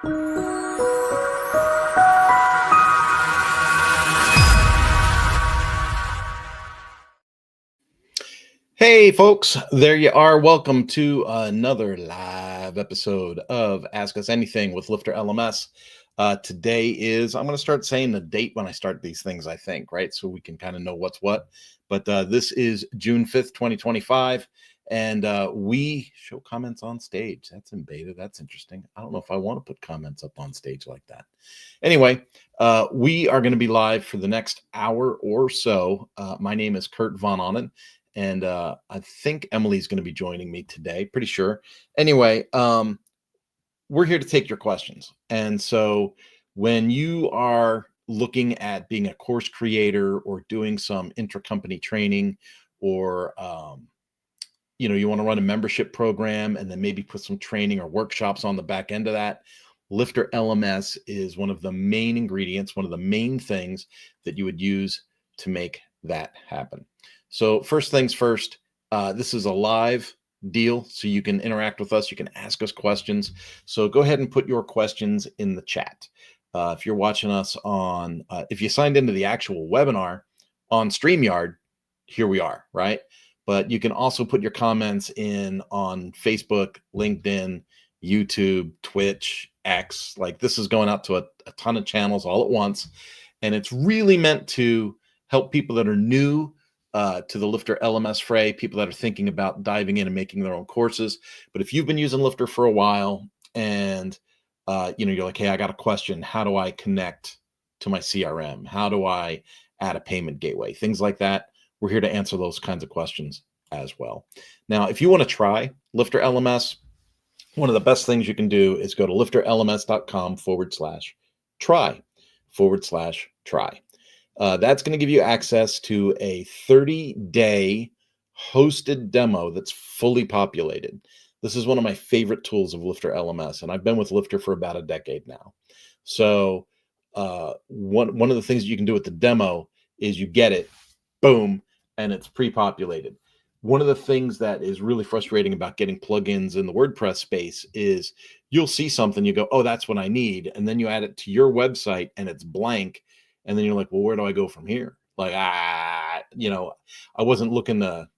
Hey, folks, there you are. Welcome to another live episode of Ask Us Anything with Lifter LMS. Today is, I'm going to start saying the date when I start these things, I think, right? So we can kind of know what's what. But this is June 5th, 2025. And we show comments on stage. That's in beta. That's interesting. I don't know if I want to put comments up on stage like that. Anyway, we are going to be live for the next hour or so. My name is Kurt Von Onen. And I think Emily's going to be joining me today, pretty sure. Anyway, we're here to take your questions. And so when you are looking at being a course creator or doing some intra-company training, or you want to run a membership program and then maybe put some training or workshops on the back end of that, Lifter LMS is one of the main ingredients, one of the main things that you would use to make that happen. So first things first, this is a live deal, so you can interact with us. You can ask us questions. So go ahead and put your questions in the chat. If you're watching us on, if you signed into the actual webinar on StreamYard, here we are, right? But you can also put your comments in on Facebook, LinkedIn, YouTube, Twitch, X. Like, this is going out to a ton of channels all at once. And it's really meant to help people that are new to the Lifter LMS fray, people that are thinking about diving in and making their own courses. But if you've been using Lifter for a while and you're like, hey, I got a question. How do I connect to my CRM? How do I add a payment gateway? Things like that. We're here to answer those kinds of questions as well. Now, if you want to try Lifter LMS, one of the best things you can do is go to lifterlms.com/try. That's going to give you access to a 30-day hosted demo that's fully populated. This is one of my favorite tools of Lifter LMS, and I've been with Lifter for about a decade now. So one of the things you can do with the demo is you get it, boom, and it's pre-populated. One of the things that is really frustrating about getting plugins in the WordPress space is you'll see something, you go, oh, that's what I need, and then you add it to your website and it's blank. And then you're like, well, where do I go from here? Like, I wasn't looking to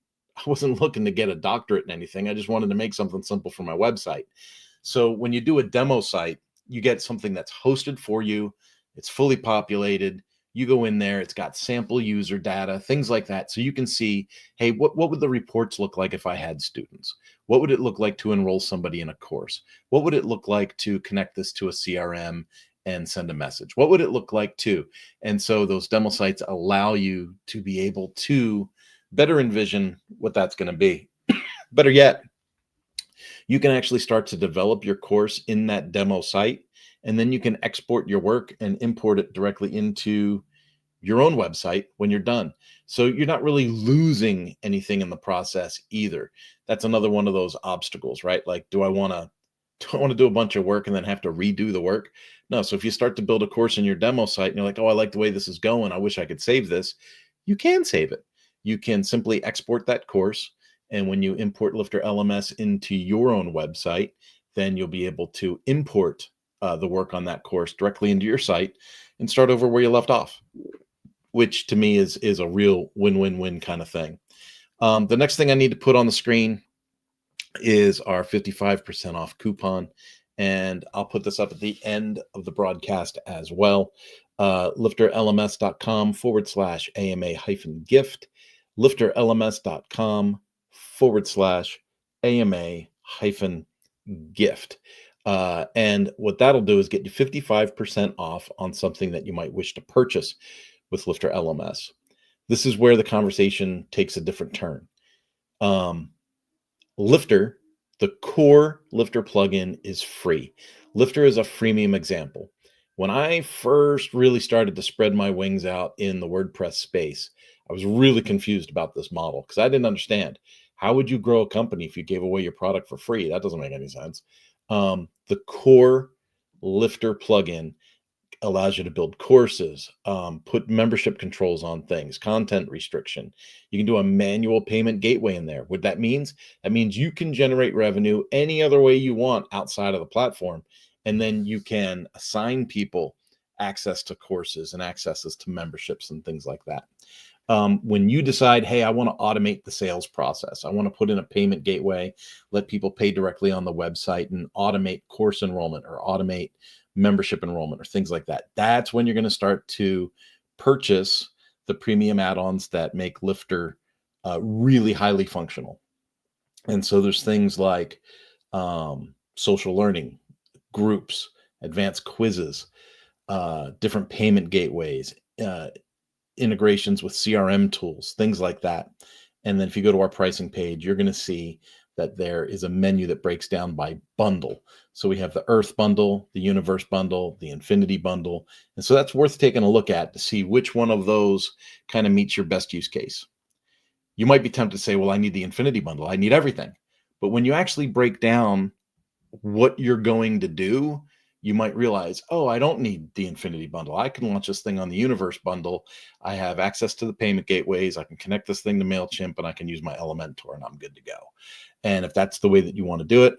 get a doctorate in anything. I just wanted to make something simple for my website. So when you do a demo site, you get something that's hosted for you. It's fully populated. You go in there, it's got sample user data, things like that. So you can see, hey, what would the reports look like if I had students? What would it look like to enroll somebody in a course? What would it look like to connect this to a CRM and send a message? What would it look like too? And so those demo sites allow you to be able to better envision what that's going to be. Better yet, you can actually start to develop your course in that demo site, and then you can export your work and import it directly into your own website when you're done. So you're not really losing anything in the process either. That's another one of those obstacles, right? Like, do I want to do a bunch of work and then have to redo the work? No. So if you start to build a course in your demo site and you're like, oh, I like the way this is going, I wish I could save this, you can save it. You can simply export that course. And when you import Lifter LMS into your own website, then you'll be able to import the work on that course directly into your site and start over where you left off, which to me is a real win-win-win kind of thing. The next thing I need to put on the screen is our 55% off coupon. And I'll put this up at the end of the broadcast as well. LifterLMS.com/AMA-gift. LifterLMS.com/AMA-gift. And what that'll do is get you 55% off on something that you might wish to purchase with Lifter LMS. This is where the conversation takes a different turn. Lifter, the core Lifter plugin, is free. Lifter is a freemium example. When I first really started to spread my wings out in the WordPress space, I was really confused about this model because I didn't understand. How would you grow a company if you gave away your product for free? That doesn't make any sense. The core Lifter plugin allows you to build courses, put membership controls on things, content restriction. You can do a manual payment gateway in there. What that means you can generate revenue any other way you want outside of the platform, And then you can assign people access to courses and accesses to memberships and things like that. When you decide, hey, I want to automate the sales process, I want to put in a payment gateway, let people pay directly on the website and automate course enrollment or automate membership enrollment or things like that. That's when you're going to start to purchase the premium add-ons that make Lifter really highly functional. And so there's things like social learning, groups, advanced quizzes, different payment gateways, integrations with CRM tools, things like that. And then if you go to our pricing page, you're going to see that there is a menu that breaks down by bundle. So we have the Earth bundle, the Universe bundle, the Infinity bundle. And so that's worth taking a look at to see which one of those kind of meets your best use case. You might be tempted to say, well, I need the Infinity bundle. I need everything. But when you actually break down what you're going to do, you might realize, oh, I don't need the Infinity bundle. I can launch this thing on the Universe bundle. I have access to the payment gateways. I can connect this thing to MailChimp, and I can use my Elementor, and I'm good to go. And if that's the way that you want to do it,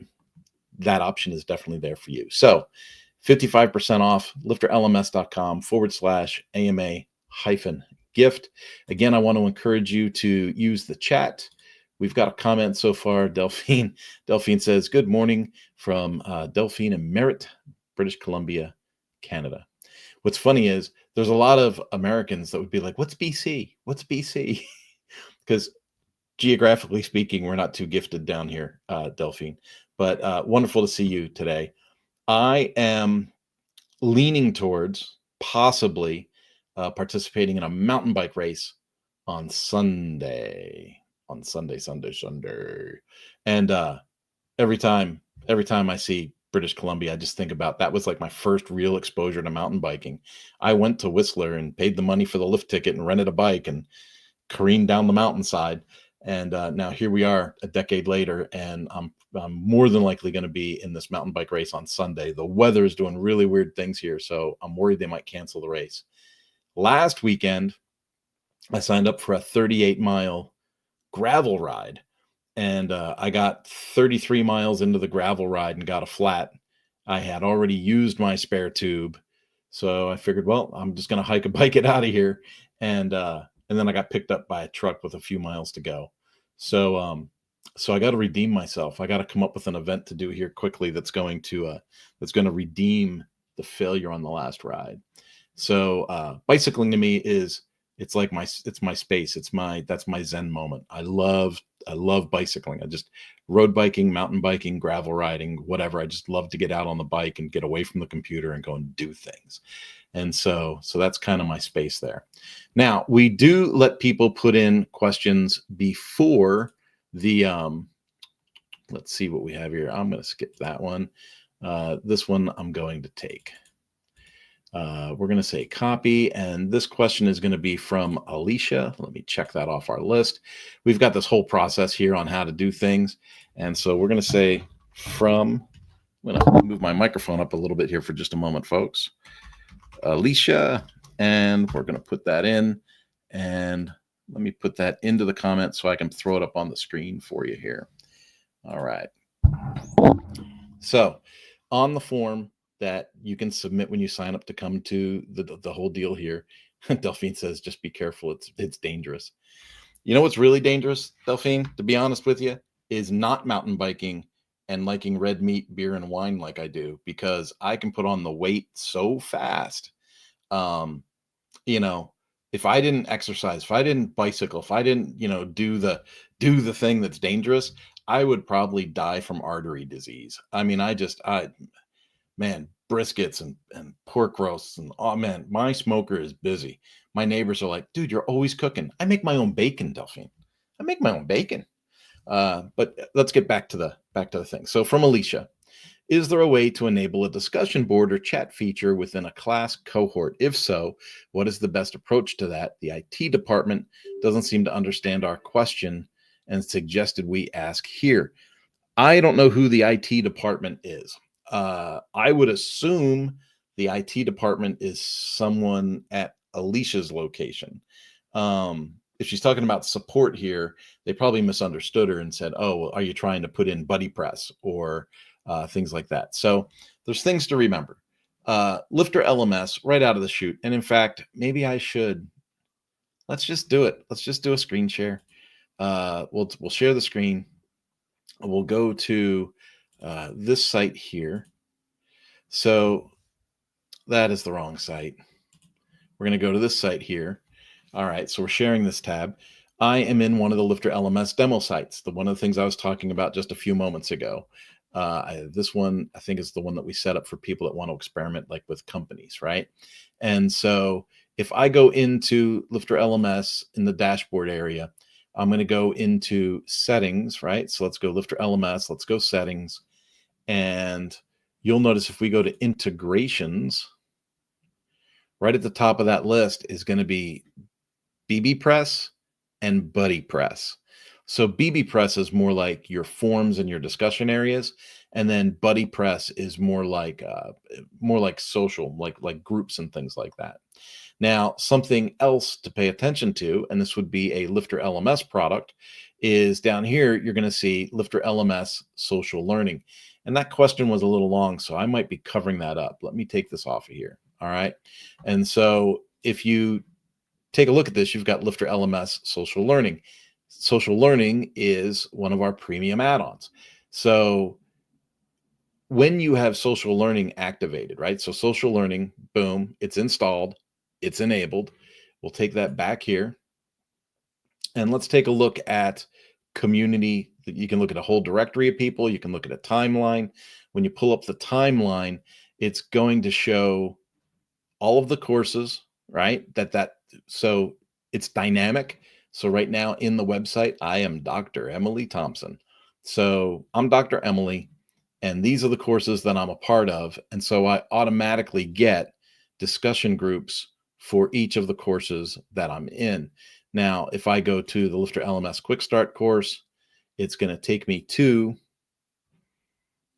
that option is definitely there for you. So 55% off, lifterlms.com/AMA-gift. Again, I want to encourage you to use the chat. We've got a comment so far. Delphine says, good morning from Delphine and Merritt, British Columbia, Canada. What's funny is there's a lot of Americans that would be like, what's BC? What's BC? Because geographically speaking, we're not too gifted down here, Delphine. But wonderful to see you today. I am leaning towards possibly participating in a mountain bike race on Sunday. And every time I see British Columbia, I just think about that was like my first real exposure to mountain biking. I went to Whistler and paid the money for the lift ticket and rented a bike and careened down the mountainside. And now here we are a decade later, and I'm more than likely going to be in this mountain bike race on Sunday. The weather is doing really weird things here, so I'm worried they might cancel the race. Last weekend, I signed up for a 38-mile gravel ride, and I got 33 miles into the gravel ride and got a flat. I had already used my spare tube, so I figured, well, I'm just going to hike a bike it out of here. And then I got picked up by a truck with a few miles to go. So I got to redeem myself. I got to come up with an event to do here quickly that's going to redeem the failure on the last ride. So bicycling to me is, it's my space. That's my Zen moment. I love bicycling. I just road biking, mountain biking, gravel riding, whatever. I just love to get out on the bike and get away from the computer and go and do things. And so that's kind of my space there. Now, we do let people put in questions before the, let's see what we have here. I'm going to skip that one. This one I'm going to take. We're going to say copy, and this question is going to be from Alicia. Let me check that off our list. We've got this whole process here on how to do things, and so we're going to say from, I'm going to move my microphone up a little bit here for just a moment, folks. Alicia, and we're going to put that in, and let me put that into the comments so I can throw it up on the screen for you here. All right. So on the form that you can submit when you sign up to come to the whole deal here, Delphine says, just be careful. It's dangerous. You know what's really dangerous, Delphine, to be honest with you, is not mountain biking and liking red meat, beer, and wine like I do, because I can put on the weight so fast. If I didn't exercise, if I didn't bicycle, if I didn't, do the thing that's dangerous, I would probably die from artery disease. I mean, man, briskets and pork roasts, and oh man, my smoker is busy. My neighbors are like, dude, you're always cooking. I make my own bacon, Delphine. I make my own bacon. But let's get back to the thing. So from Alicia, is there a way to enable a discussion board or chat feature within a class cohort? If so, what is the best approach to that? The IT department doesn't seem to understand our question and suggested we ask here. I don't know who the IT department is. I would assume the IT department is someone at Alicia's location. If she's talking about support here, they probably misunderstood her and said, oh, well, are you trying to put in buddy press or things like that? So there's things to remember. Lifter LMS right out of the chute. And in fact, maybe I should, let's just do it. Let's just do a screen share. We'll share the screen. We'll go to this site here. So that is the wrong site. We're going to go to this site here. All right, so we're sharing this tab. I am in one of the Lifter LMS demo sites, one of the things I was talking about just a few moments ago. This one, I think, is the one that we set up for people that want to experiment, like with companies, right? And so if I go into Lifter LMS in the dashboard area, I'm going to go into settings, right? So let's go Lifter LMS, let's go settings. And you'll notice if we go to integrations, right at the top of that list is going to be bbPress and BuddyPress. So bbPress is more like your forums and your discussion areas, and then BuddyPress is more like social, like groups and things like that. Now, something else to pay attention to, and this would be a Lifter LMS product, is down here you're going to see Lifter LMS social learning. And that question was a little long, so I might be covering that up. Let me take this off of here. All right. And so if you take a look at this, you've got Lifter LMS social learning. Social learning is one of our premium add-ons. So when you have social learning activated, right? So social learning, boom, it's installed, it's enabled. We'll take that back here. And let's take a look at community. You can look at a whole directory of people. You can look at a timeline. When you pull up the timeline, it's going to show all of the courses, right? So it's dynamic. So right now in the website, I am Dr. Emily Thompson. So I'm Dr. Emily, and these are the courses that I'm a part of. And so I automatically get discussion groups for each of the courses that I'm in. Now, if I go to the Lifter LMS Quick Start course, it's going to take me to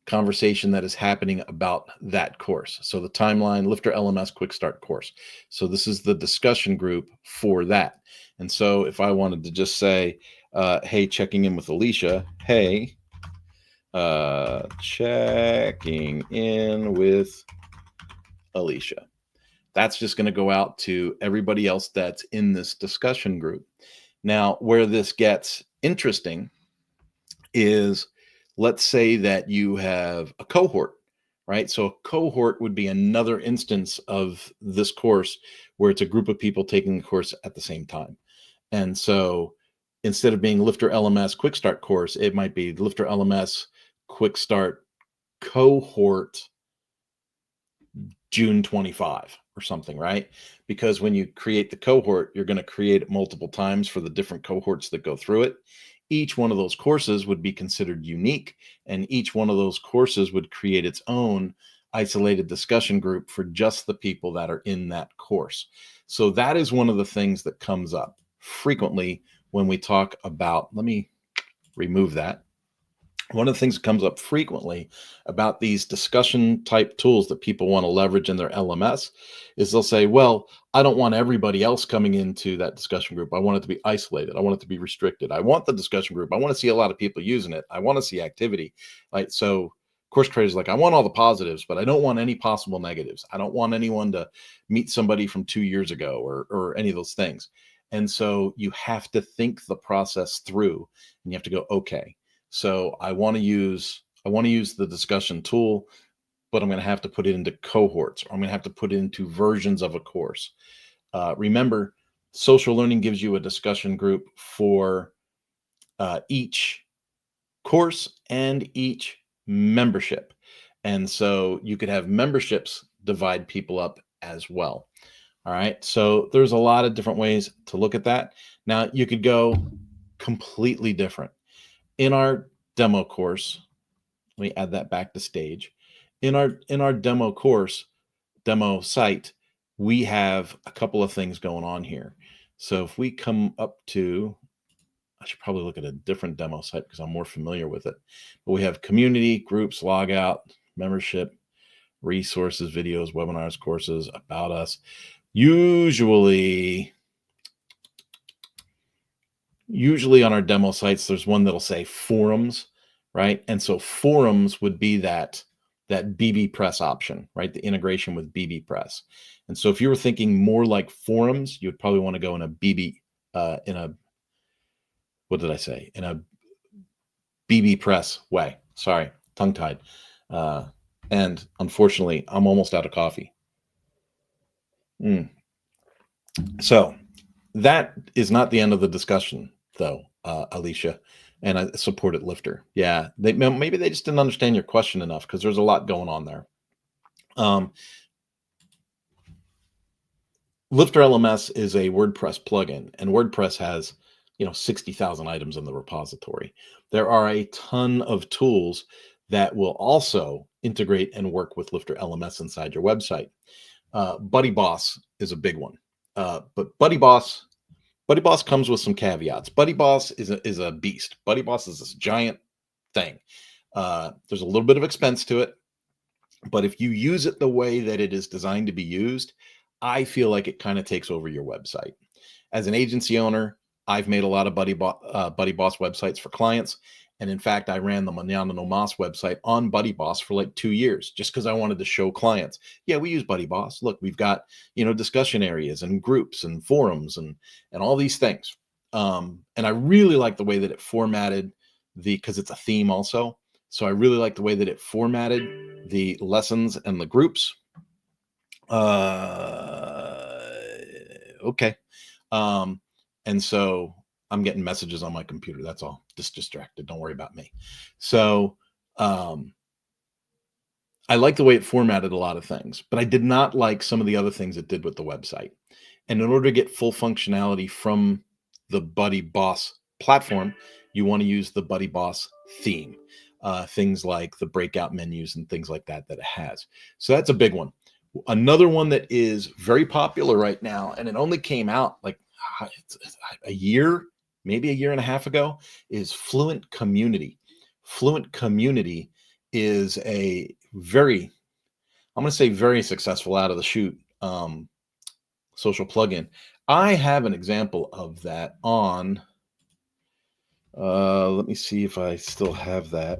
conversation that is happening about that course. So the timeline, Lifter LMS Quick Start course. So this is the discussion group for that. And so if I wanted to just say, hey, checking in with Alicia, hey, checking in with Alicia. That's just going to go out to everybody else that's in this discussion group. Now, where this gets interesting is, let's say that you have a cohort, right? So a cohort would be another instance of this course where it's a group of people taking the course at the same time. And so instead of being Lifter LMS Quick Start course, it might be Lifter LMS Quick Start cohort June 25 or something, right? Because when you create the cohort, you're going to create it multiple times for the different cohorts that go through it. Each one of those courses would be considered unique, and each one of those courses would create its own isolated discussion group for just the people that are in that course. So that is one of the things that comes up frequently when we talk about, let me remove that. One of the things that comes up frequently about these discussion type tools that people want to leverage in their LMS is they'll say, well, I don't want everybody else coming into that discussion group. I want it to be isolated. I want it to be restricted. I want the discussion group. I want to see a lot of people using it. I want to see activity. Right? So course creators like, I want all the positives, but I don't want any possible negatives. I don't want anyone to meet somebody from 2 years ago or any of those things. And so you have to think the process through, and you have to go, okay, so I want to use the discussion tool, but I'm going to have to put it into cohorts, or I'm going to have to put it into versions of a course. Remember, social learning gives you a discussion group for each course and each membership. And so you could have memberships divide people up as well. All right. So there's a lot of different ways to look at that. Now you could go completely different. In our demo course, let me add that back to stage. In our demo course, demo site, we have a couple of things going on here. So if we come up to, I should probably look at a different demo site because I'm more familiar with it. But we have community, groups, logout, membership, resources, videos, webinars, courses, about us. Usually on our demo sites, there's one that'll say forums, right? And so forums would be that that BB Press option, right? The integration with BB Press. And so if you were thinking more like forums, you'd probably want to go in a what did I say? In a BB Press way. Sorry, tongue tied. And unfortunately, I'm almost out of coffee. So that is not the end of the discussion, though, Alicia. And I support it, Lifter. Yeah, maybe they just didn't understand your question enough because there's a lot going on there. LifterLMS is a WordPress plugin, and WordPress has 60,000 items in the repository. There are a ton of tools that will also integrate and work with LifterLMS inside your website. BuddyBoss is a big one, but BuddyBoss comes with some caveats. BuddyBoss is a beast. BuddyBoss is this giant thing. There's a little bit of expense to it, but if you use it the way that it is designed to be used, I feel like it kind of takes over your website. As an agency owner, I've made a lot of BuddyBoss websites for clients. And in fact, I ran the Mañana No Mas website on BuddyBoss for like 2 years, just because I wanted to show clients, yeah, we use BuddyBoss. Look, we've got, discussion areas and groups and forums and all these things. And I really like the way that it formatted because it's a theme also. So I really like the way that it formatted the lessons and the groups. Okay. And so I'm getting messages on my computer. That's all. Just distracted. Don't worry about me. So, I like the way it formatted a lot of things, but I did not like some of the other things it did with the website. And in order to get full functionality from the BuddyBoss platform, you want to use the BuddyBoss theme, things like the breakout menus and things like that it has. So that's a big one. Another one that is very popular right now, and it only came out like a year, maybe a year and a half ago, is Fluent Community. Fluent Community is a I'm going to say very successful out of the chute social plugin. I have an example of that on, let me see if I still have that,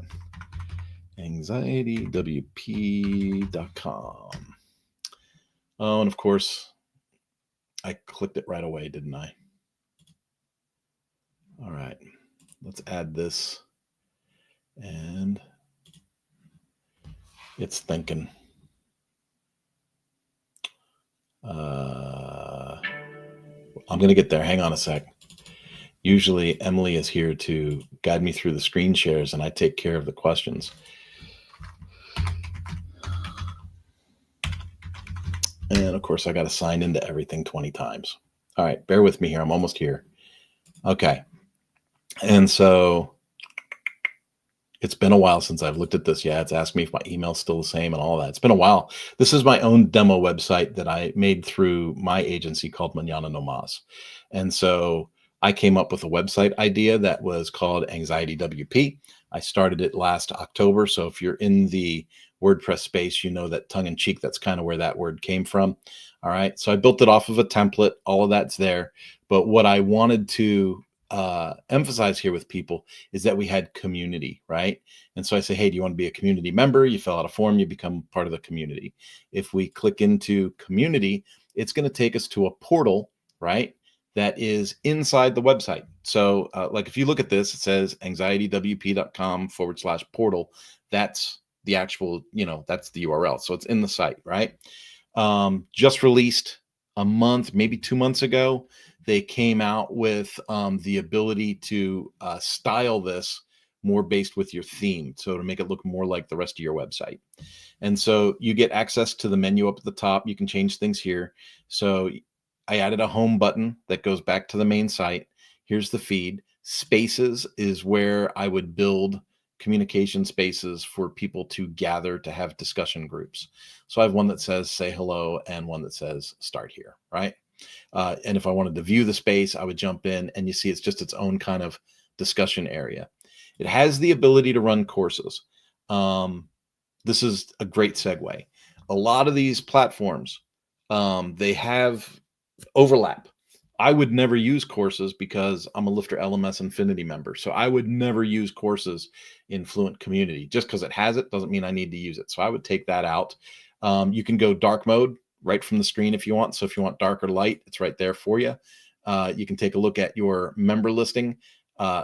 anxietywp.com. Oh, and of course, I clicked it right away, didn't I? All right, let's add this. And it's thinking. I'm going to get there. Hang on a sec. Usually Emily is here to guide me through the screen shares and I take care of the questions. And of course I got to sign into everything 20 times. All right, bear with me here. I'm almost here. Okay. And so it's been a while since I've looked at this. Yeah, it's asked me if my email's still the same and all that. It's been a while. This is my own demo website that I made through my agency called Mañana No Mas. And so I came up with a website idea that was called Anxiety WP. I started it last October. So if you're in the WordPress space, you know that tongue in cheek, that's kind of where that word came from. All right. So I built it off of a template. All of that's there. But what I wanted to emphasize here with people is that we had community, right? And so I say, hey, do you want to be a community member? You fill out a form, you become part of the community. If we click into community, it's going to take us to a portal, right? That is inside the website. So like if you look at this, it says anxietywp.com/portal. That's the actual, that's the URL. So it's in the site, right? Just released a month, maybe 2 months ago, they came out with the ability to style this more based with your theme. So to make it look more like the rest of your website. And so you get access to the menu up at the top. You can change things here. So I added a home button that goes back to the main site. Here's the feed. Spaces is where I would build communication spaces for people to gather to have discussion groups. So I have one that says say hello and one that says start here, right? And if I wanted to view the space, I would jump in and you see it's just its own kind of discussion area. It has the ability to run courses. This is a great segue. A lot of these platforms, they have overlap. I would never use courses because I'm a Lifter LMS Infinity member. So I would never use courses in Fluent Community. Just because it has it doesn't mean I need to use it. So I would take that out. You can go dark mode right from the screen if you want. So if you want dark or light, it's right there for you. You can take a look at your member listing.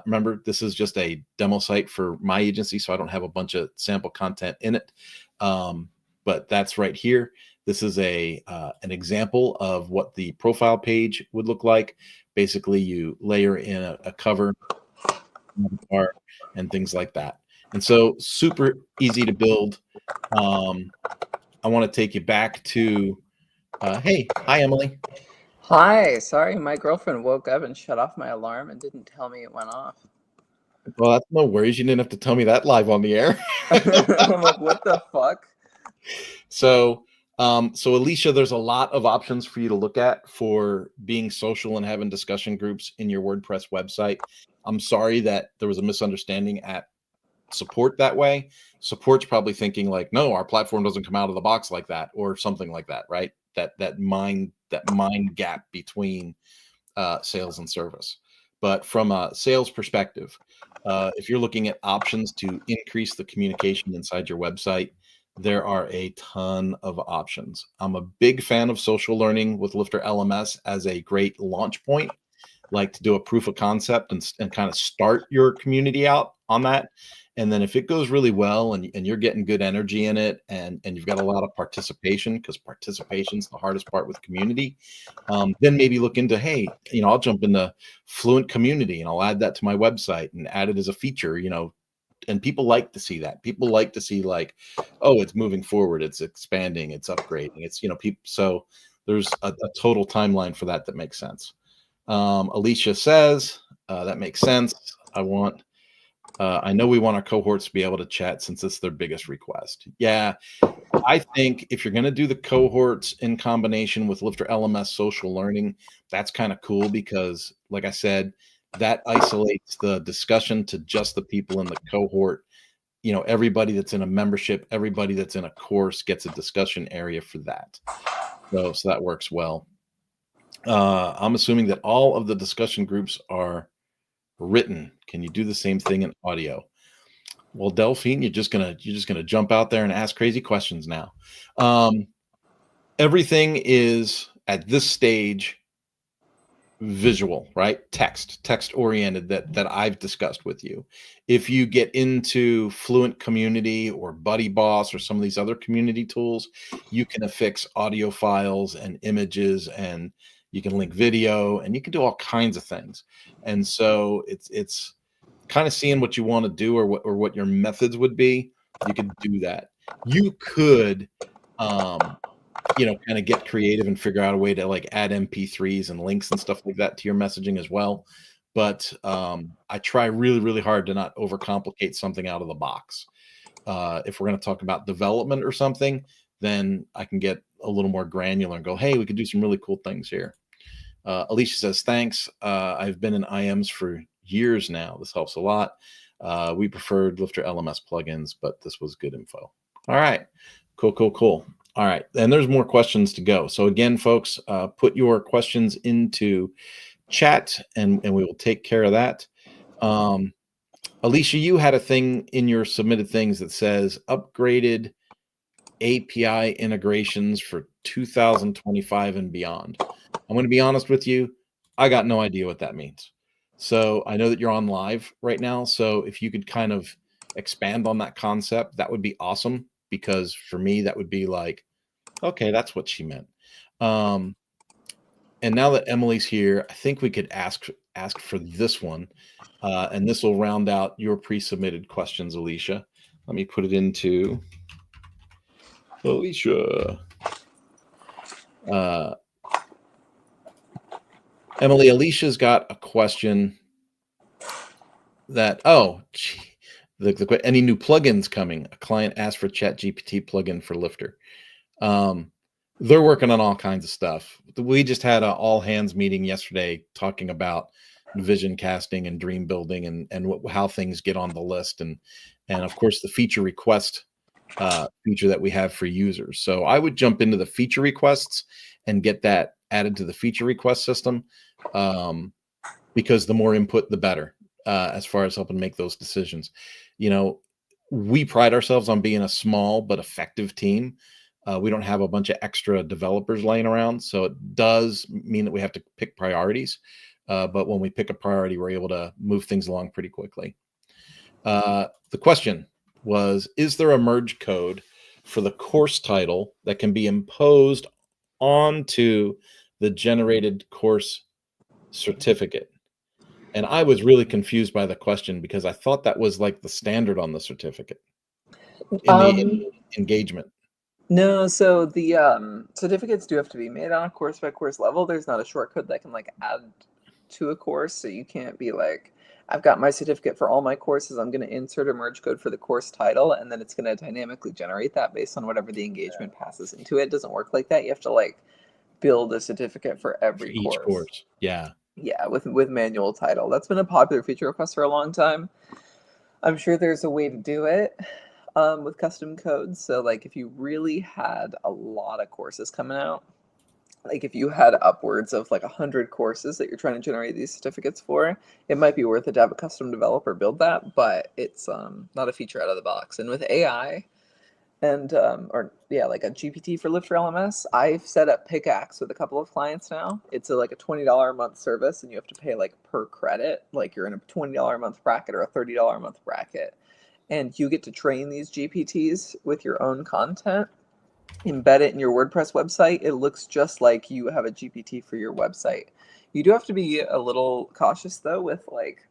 Remember, this is just a demo site for my agency, so I don't have a bunch of sample content in it. But that's right here. This is an example of what the profile page would look like. Basically, you layer in a cover and things like that. And so super easy to build. I want to take you back to, hey, hi, Emily. Hi, sorry, my girlfriend woke up and shut off my alarm and didn't tell me it went off. Well, that's no worries. You didn't have to tell me that live on the air. I'm like, what the fuck? So, so Alicia, there's a lot of options for you to look at for being social and having discussion groups in your WordPress website. I'm sorry that there was a misunderstanding at support that way. Support's probably thinking like, no, our platform doesn't come out of the box like that, or something like that, right? That mind gap between sales and service. But from a sales perspective, if you're looking at options to increase the communication inside your website, there are a ton of options. I'm a big fan of social learning with Lifter LMS as a great launch point, like to do a proof of concept and kind of start your community out on that. And then if it goes really well and you're getting good energy in it and you've got a lot of participation, because participation is the hardest part with community, then maybe look into, hey, I'll jump into Fluent Community and I'll add that to my website and add it as a feature, and people like to see that. People like to see like, oh, it's moving forward, it's expanding, it's upgrading, it's, people. So there's a total timeline for that makes sense. Alicia says, that makes sense. I know we want our cohorts to be able to chat since it's their biggest request. Yeah, I think if you're going to do the cohorts in combination with Lifter LMS social learning, that's kind of cool because, like I said, that isolates the discussion to just the people in the cohort. Everybody that's in a membership, everybody that's in a course gets a discussion area for that. So that works well. I'm assuming that all of the discussion groups are written. Can you do the same thing in audio? Well, Delphine, you're just gonna jump out there and ask crazy questions now. Everything is at this stage visual, right? Text oriented that I've discussed with you. If you get into Fluent Community or Buddy Boss or some of these other community tools, you can affix audio files and images, and you can link video, and you can do all kinds of things. And so it's kind of seeing what you want to do or what your methods would be. You could do that. You could kind of get creative and figure out a way to like add MP3s and links and stuff like that to your messaging as well. But I try really, really hard to not overcomplicate something out of the box. If we're going to talk about development or something, then I can get a little more granular and go, hey, we could do some really cool things here. Alicia says, thanks. I've been in IMs for years now. This helps a lot. We preferred Lifter LMS plugins, but this was good info. All right. Cool. All right. And there's more questions to go. So again, folks, put your questions into chat and we will take care of that. Alicia, you had a thing in your submitted things that says upgraded API integrations for 2025 and beyond. I'm going to be honest with you. I got no idea what that means. So I know that you're on live right now. So if you could kind of expand on that concept, that would be awesome. Because for me, that would be like, okay, that's what she meant. And now that Emily's here, I think we could ask for this one. And this will round out your pre-submitted questions, Alicia. Let me put it into Alicia. Emily, Alicia's got a question that, any new plugins coming? A client asked for ChatGPT plugin for Lifter. They're working on all kinds of stuff. We just had an all hands meeting yesterday talking about vision casting and dream building and how things get on the list. And of course the feature request feature that we have for users. So I would jump into the feature requests and get that added to the feature request system, because the more input, the better, as far as helping make those decisions. You know, we pride ourselves on being a small but effective team. We don't have a bunch of extra developers laying around, so it does mean that we have to pick priorities. But when we pick a priority, we're able to move things along pretty quickly. The question was, is there a merge code for the course title that can be imposed onto the generated course certificate? And I was really confused by the question because I thought that was like the standard on the certificate in the Um, engagement. no, so the certificates do have to be made on a course by course level. There's not a shortcode that can like add to a course, so you can't be like, I've got my certificate for all my courses. I'm going to insert a merge code for the course title, and then it's going to dynamically generate that based on whatever the engagement passes into it. It doesn't work like that. You have to like build a certificate for For every each course. course. Yeah. Yeah, with manual title. That's been a popular feature request for a long time. I'm sure there's a way to do it with custom codes. So, like, if you really had a lot of courses coming out, like if you had upwards of like 100 courses that you're trying to generate these certificates for, it might be worth it to have a custom developer build that, but it's not a feature out of the box. And with AI, and or yeah, like a GPT for LifterLMS, I've set up Pickaxe with a couple of clients now. It's like a $20 a month service, and you have to pay like per credit, like you're in a $20 a month bracket or a $30 a month bracket, and you get to train these GPTs with your own content, embed it in your WordPress website. It looks just like you have a GPT for your website. You do have to be a little cautious though with like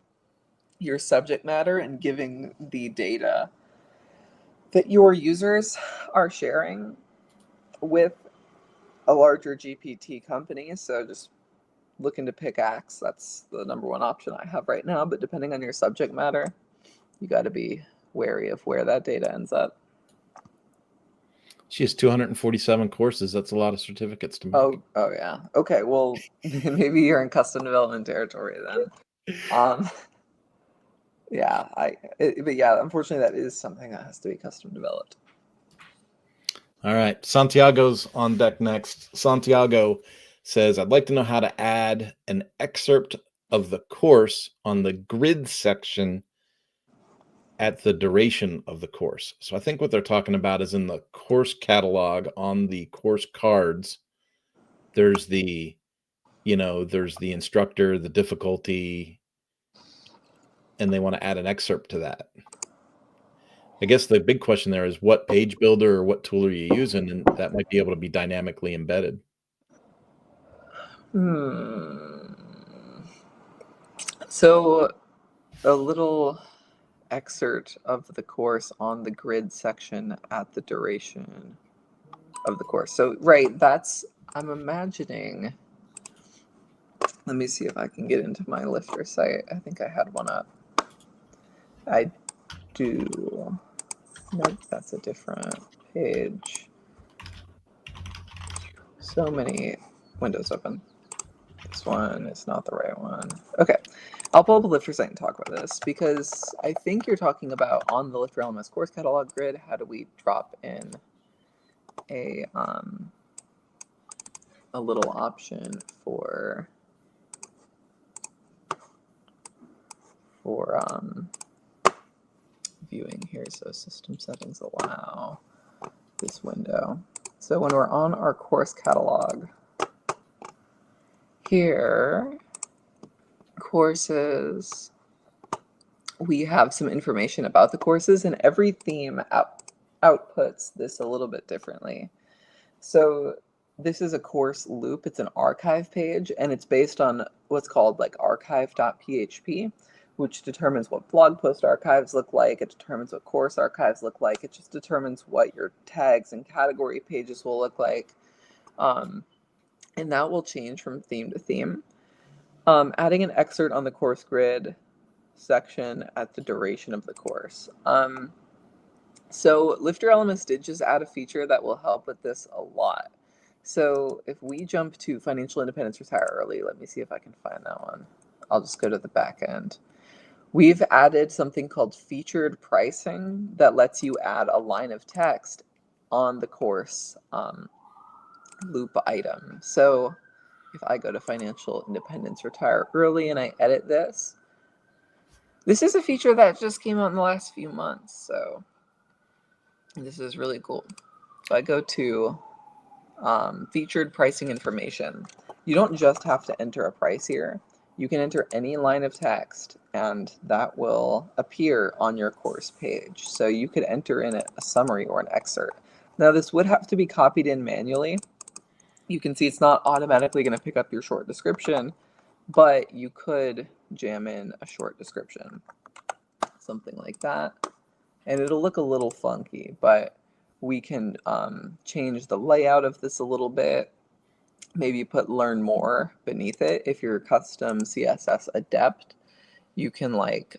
your subject matter and giving the data that your users are sharing with a larger GPT company. So just looking to Pickaxe. That's the number one option I have right now. But depending on your subject matter, you got to be wary of where that data ends up. She has 247 courses. That's a lot of certificates to make. Oh yeah. Okay. Well, maybe you're in custom development territory then. Um, yeah. But yeah, unfortunately, that is something that has to be custom developed. All right. Santiago's on deck next. Santiago says, I'd like to know how to add an excerpt of the course on the grid section at the duration of the course. So I think what they're talking about is in the course catalog on the course cards, there's the, there's the instructor, the difficulty, and they want to add an excerpt to that. I guess the big question there is what page builder or what tool are you using? And that might be able to be dynamically embedded. So a little excerpt of the course on the grid section at the duration of the course. So, right, I'm imagining. Let me see if I can get into my Lifter site. I think I had one up. I do. Nope, that's a different page. So many windows open. This one is not the right one. Okay, I'll pull up a Lifter site and talk about this because I think you're talking about on the LifterLMS course catalog grid, how do we drop in a little option for viewing here. So system settings allow this window. So when we're on our course catalog, here, courses, we have some information about the courses, and every theme outputs this a little bit differently. So this is a course loop. It's an archive page, and it's based on what's called like archive.php, which determines what blog post archives look like. It determines what course archives look like. It just determines what your tags and category pages will look like. And that will change from theme to theme. Adding an excerpt on the course grid section at the duration of the course. So LifterLMS did just add a feature that will help with this a lot. So if we jump to Financial Independence Retire Early, let me see if I can find that one. I'll just go to the back end. We've added something called featured pricing that lets you add a line of text on the course loop item. So if I go to financial independence, retire early, and I edit this, this is a feature that just came out in the last few months. So this is really cool. So I go to featured pricing information. You don't just have to enter a price here. You can enter any line of text and that will appear on your course page. So you could enter in a summary or an excerpt. Now this would have to be copied in manually. You can see it's not automatically going to pick up your short description, but you could jam in a short description, something like that. And it'll look a little funky, but we can change the layout of this a little bit. Maybe put learn more beneath it. If you're a custom CSS adept, you can like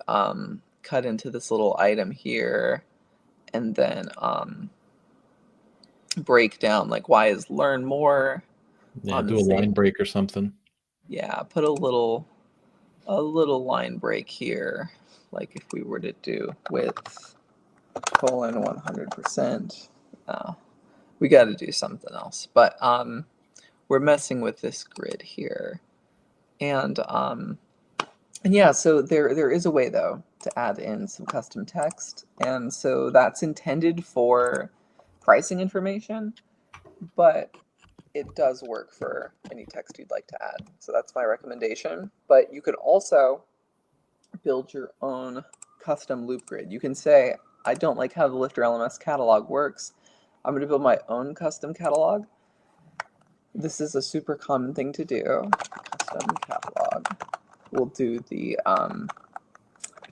cut into this little item here and then break down like why is learn more. Yeah, do a line break or something. Yeah, put a little line break here. Like if we were to do width colon 100%. We got to do something else. But we're messing with this grid here. And yeah, so there is a way though to add in some custom text. And so that's intended for pricing information, but it does work for any text you'd like to add. So that's my recommendation. But you could also build your own custom loop grid. You can say, I don't like how the LifterLMS catalog works. I'm going to build my own custom catalog. This is a super common thing to do. Custom catalog. We'll do the,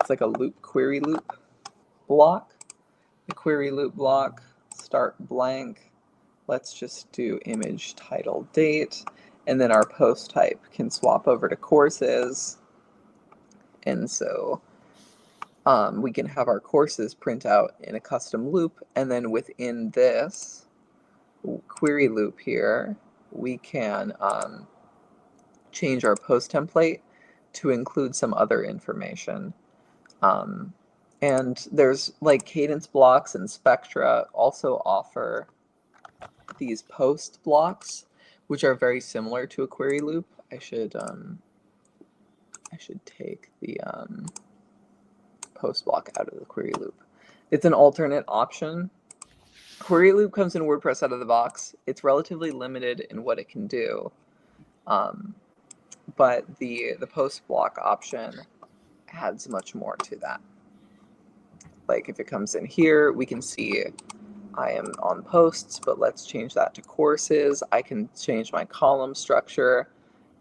it's like a loop, query loop block. The query loop block, start blank. Let's just do image, title, date. And then our post type can swap over to courses. And so we can have our courses print out in a custom loop. And then within this query loop here, we can change our post template to include some other information. And there's like cadence blocks and Spectra also offer these post blocks, which are very similar to a query loop. I should take the post block out of the query loop. It's an alternate option. Query loop comes in WordPress out of the box. It's relatively limited in what it can do, but the post block option adds much more to that. Like if it comes in here, we can see I am on posts, but let's change that to courses. I can change my column structure,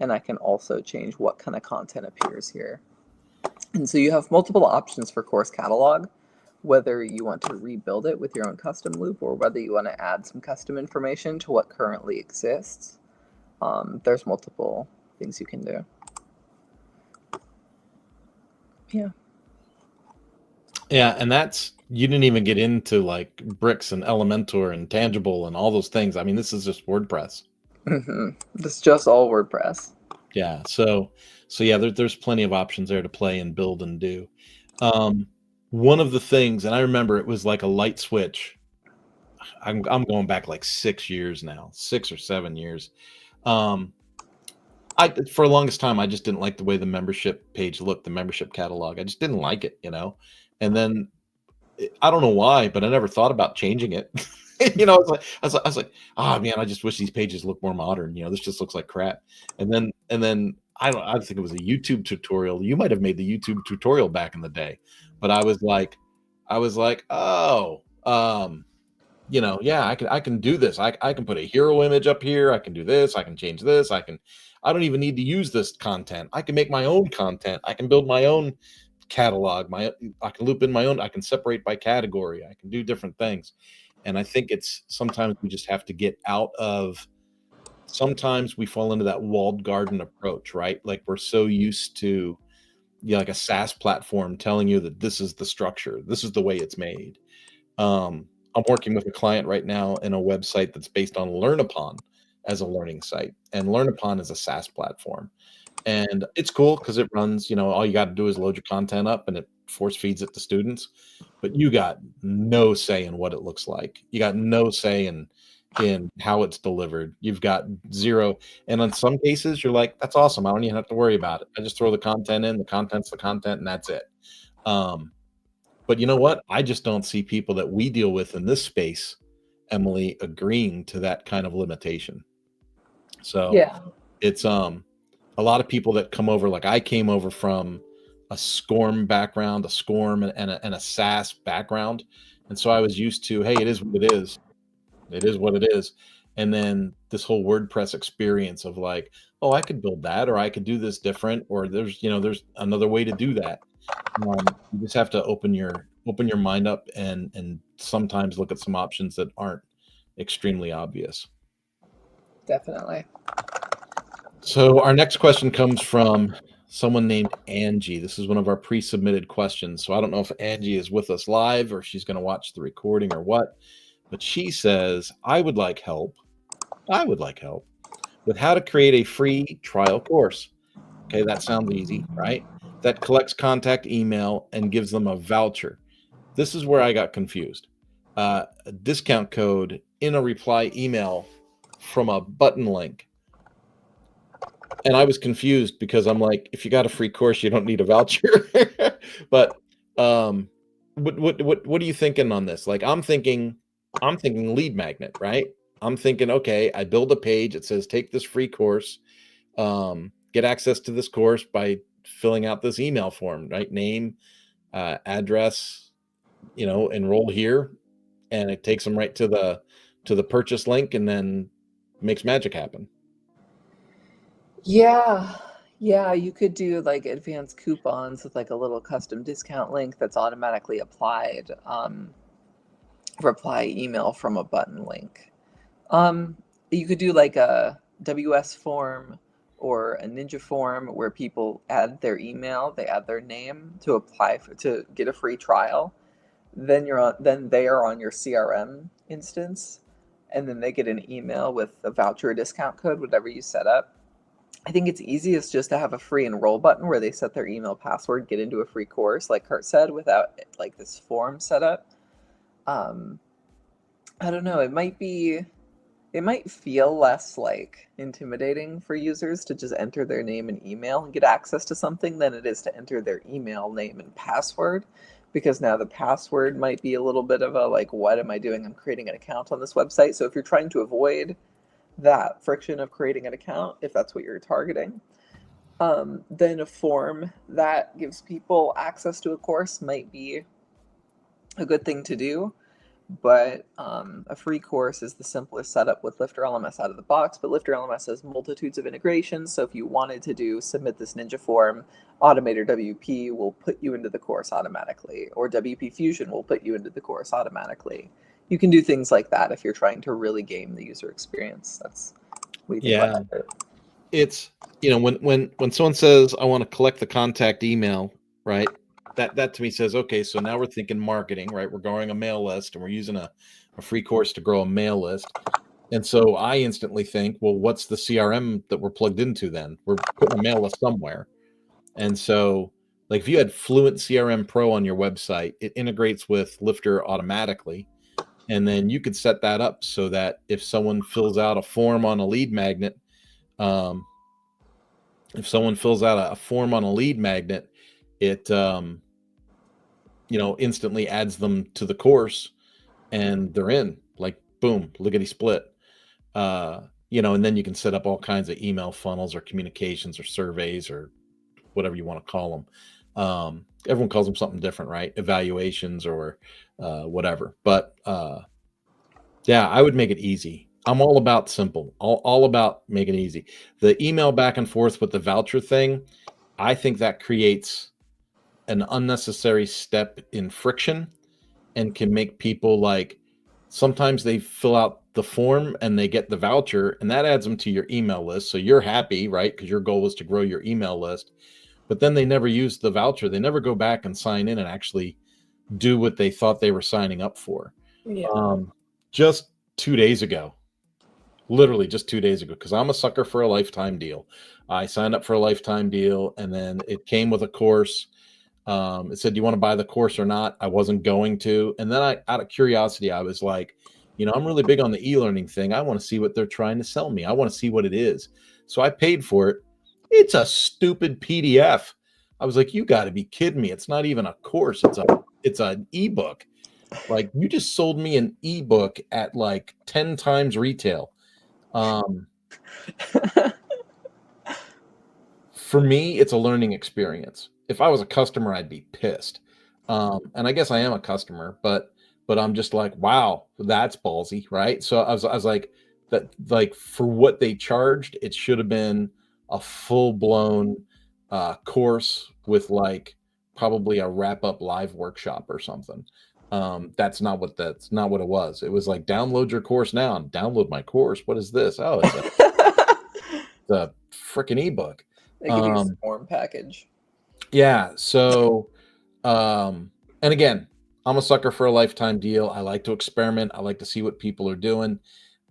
and I can also change what kind of content appears here. And so you have multiple options for course catalog, whether you want to rebuild it with your own custom loop or whether you want to add some custom information to what currently exists. There's multiple things you can do. Yeah. Yeah, and that's, you didn't even get into like bricks and Elementor and Tangible and all those things. I mean, this is just WordPress. This is just all WordPress. Yeah, so yeah, there's plenty of options there to play and build and do. One of the things, and I remember it was like a light switch. I'm going back like 6 years now, 6 or 7 years. For the longest time, I just didn't like the way the membership page looked, the membership catalog. I just didn't like it, you know. And then I don't know why, but I never thought about changing it. You know, I was like, oh man, I just wish these pages look more modern. You know, this just looks like crap. And then I think it was a YouTube tutorial. You might have made the YouTube tutorial back in the day, but I was like, oh, you know, yeah, I can do this. I can put a hero image up here. I can do this. I can change this. I don't even need to use this content. I can make my own content. I can build my own catalog. I can loop in my own. I can separate by category. I can do different things. And I think it's sometimes we just have to get out of, sometimes we fall into that walled garden approach, right? Like we're so used to, you know, like a SaaS platform telling you that this is the structure, this is the way it's made. I'm working with a client right now in a website that's based on LearnUpon as a learning site. And LearnUpon is a SaaS platform. And it's cool because it runs, you know, all you got to do is load your content up and it force feeds it to students. But you got no say in what it looks like. You got no say in in how it's delivered. You've got zero. And in some cases, you're like, that's awesome. I don't even have to worry about it. I just throw the content in, the content's the content, and that's it. But you know what? I just don't see people that we deal with in this space, Emily, agreeing to that kind of limitation. So Yeah. it's a lot of people that come over, like I came over from a SCORM background, a SCORM and a SaaS background. And so I was used to, hey, it is what it is. It is what it is. And then this whole WordPress experience of like, oh, I could build that, or I could do this different, or there's another way to do that. You just have to open your mind up and sometimes look at some options that aren't extremely obvious. Definitely. So our next question comes from someone named Angie. This is one of our pre-submitted questions. So I don't know if Angie is with us live or if she's going to watch the recording or what, but she says, I would like help with how to create a free trial course. Okay, that sounds easy, right? That collects contact email and gives them a voucher. This is where I got confused. A discount code in a reply email from a button link. And I was confused because I'm like, if you got a free course, you don't need a voucher. But what are you thinking on this? Like I'm thinking lead magnet, right? I'm thinking, okay, I build a page. It says, take this free course, get access to this course by filling out this email form, right? Name, address, enroll here, and it takes them right to the purchase link, and then makes magic happen. Yeah. Yeah, you could do like advanced coupons with like a little custom discount link that's automatically applied. Reply email from a button link. Um, you could do like a WS form or a Ninja form where people add their email, they add their name to apply to get a free trial. Then they are on your CRM instance, and then they get an email with a voucher or discount code, whatever you set up. I think it's easiest just to have a free enroll button where they set their email password, get into a free course, like Kurt said, without like this form set up. Um, I don't know. It might feel less like intimidating for users to just enter their name and email and get access to something than it is to enter their email, name, and password. Because now the password might be a little bit of a like, what am I doing? I'm creating an account on this website. So if you're trying to avoid that friction of creating an account, if that's what you're targeting, then a form that gives people access to a course might be a good thing to do. But a free course is the simplest setup with LifterLMS out of the box. But LifterLMS has multitudes of integrations. So if you wanted to submit this Ninja form, Automator WP will put you into the course automatically, or WP Fusion will put you into the course automatically. You can do things like that if you're trying to really game the user experience. That's what you think about that. It's when someone says I want to collect the contact email, right? That to me says, okay, so now we're thinking marketing, right? We're growing a mail list and we're using a free course to grow a mail list. And so I instantly think, well, what's the CRM that we're plugged into then? We're putting a mail list somewhere. And so like if you had Fluent CRM Pro on your website, it integrates with Lifter automatically. And then you could set that up so that if someone fills out a form on a lead magnet, um, if someone fills out a form on a lead magnet, it instantly adds them to the course and they're in, like boom, lickety split. And then you can set up all kinds of email funnels or communications or surveys or whatever you want to call them. Everyone calls them something different, right? Evaluations or whatever. But yeah, I would make it easy. I'm all about simple, all about making it easy. The email back and forth with the voucher thing, I think that creates an unnecessary step in friction and can make people like, sometimes they fill out the form and they get the voucher and that adds them to your email list. So you're happy, right? Because your goal was to grow your email list, but then they never use the voucher. They never go back and sign in and actually do what they thought they were signing up for. Yeah. Just 2 days ago, literally just 2 days ago, because I'm a sucker for a lifetime deal. I signed up for a lifetime deal and then it came with a course. It said, do you want to buy the course or not? I wasn't going to. And then out of curiosity, I was like, I'm really big on the e-learning thing. I want to see what they're trying to sell me. I want to see what it is. So I paid for it. It's a stupid PDF. I was like, you got to be kidding me. It's not even a course. It's an ebook. Like, you just sold me an ebook at like 10 times retail. Um, for me, it's a learning experience. If I was a customer, I'd be pissed. And I guess I am a customer, but I'm just like, wow, that's ballsy, right? So I was like, that, like, for what they charged, it should have been a full blown course with like probably a wrap up live workshop or something. That's not what it was. It was like, download your course now and download my course. What is this? Oh, it's a freaking ebook. They give you a Um, swarm package. yeah. So, and again, I'm a sucker for a lifetime deal. I like to experiment. I like to see what people are doing.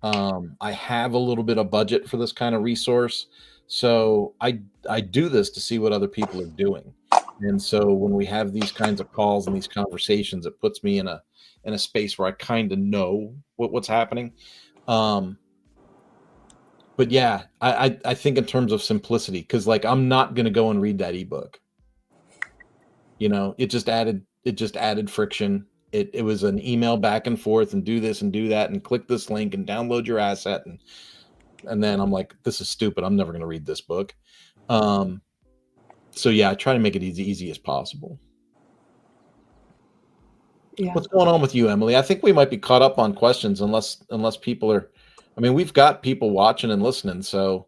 I have a little bit of budget for this kind of resource, so I do this to see what other people are doing. And so when we have these kinds of calls and these conversations, it puts me in a space where I kind of know what's happening. Um, but yeah, I think in terms of simplicity, because like, I'm not going to go and read that ebook. It just added friction. It was an email back and forth and do this and do that and click this link and download your asset, and then I'm like, this is stupid. I'm never going to read this book. So yeah, I try to make it easy as possible. Yeah. What's going on with you, Emily? I think we might be caught up on questions, unless people are. I mean, we've got people watching and listening, so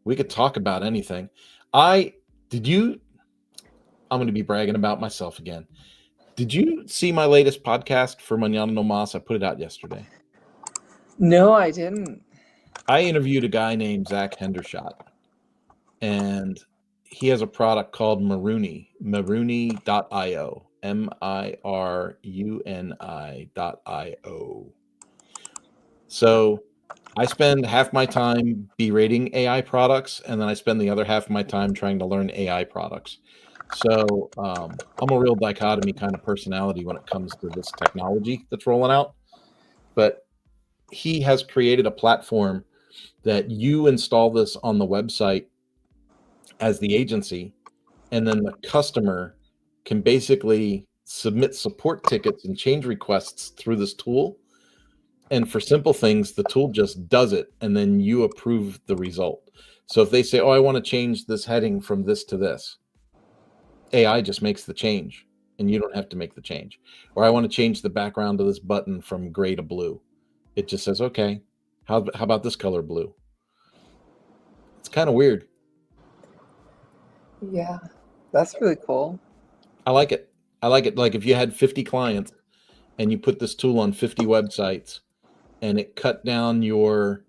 we could talk about anything. I did you. I'm going to be bragging about myself again. Did you see my latest podcast for Mañana No Mas? I put it out yesterday. No, I didn't. I interviewed a guy named Zach Hendershot, and he has a product called Maruni.io, Miruni.io. So I spend half my time berating AI products, and then I spend the other half of my time trying to learn AI products. So I'm a real dichotomy kind of personality when it comes to this technology that's rolling out. But he has created a platform that you install this on the website as the agency, and then the customer can basically submit support tickets and change requests through this tool. And for simple things, the tool just does it, and then you approve the result. So if they say, oh, I want to change this heading from this to this, AI just makes the change, and you don't have to make the change. Or I want to change the background of this button from gray to blue. It just says, okay, how about this color blue? It's kind of weird. Yeah, that's really cool. I like it. I like it. Like, if you had 50 clients and you put this tool on 50 websites, and it cut down your